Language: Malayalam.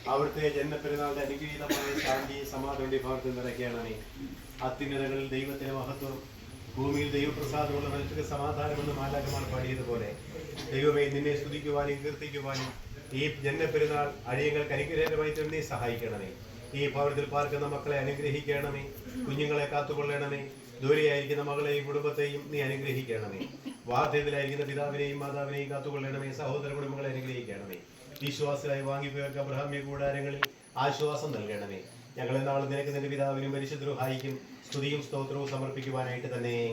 അവിടുത്തെ ജന്മപ്പെരുന്നാളിന്റെ അനുഗ്രഹീതമായ ശാന്തി സമാധാന ഭാഗത്ത് നിറയ്ക്കണമേ. അത്യുന്നതങ്ങളിൽ ദൈവത്തിന്റെ മഹത്വം, ഭൂമിയിൽ ദൈവപ്രസാദമുള്ള മനുഷ്യർക്ക് സമാധാനമെന്ന് മാലാഖമാർ പാടിയതുപോലെ ദൈവമേ നിന്നെ സ്തുതിക്കുവാനും കീർത്തിക്കുവാനും ഈ ജന്മപ്പെരുന്നാൾ അടിയങ്ങൾക്ക് അനുഗ്രഹമായി തന്നെ സഹായിക്കണമേ. ഈ ഭവനത്തിൽ പാർക്കുന്ന മക്കളെ അനുഗ്രഹിക്കണമേ. കുഞ്ഞുങ്ങളെ കാത്തുകൊള്ളണമേ. ദൂരെയായിരിക്കുന്ന മകളെയും കുടുംബത്തെയും നീ അനുഗ്രഹിക്കണമേ. വാർദ്ധക്യത്തിലായിരിക്കുന്ന പിതാവിനെയും മാതാവിനെയും കാത്തുകൊള്ളണമേ. സഹോദര കുടുംബങ്ങളെ അനുഗ്രഹിക്കണമേ. വിശ്വാസികളായി വാങ്ങിപ്പോയവർക്ക് അബ്രഹാമ്യ കൂടാരങ്ങളിൽ ആശ്വാസം നൽകണമേ. ഞങ്ങളെ നാളെ നിനക്ക് നിന്റെ പിതാവിനും പരിശുദ്ധരുഹായിക്കും സ്തുതിയും സ്തോത്രവും സമർപ്പിക്കുവാനായിട്ട് തന്നെ.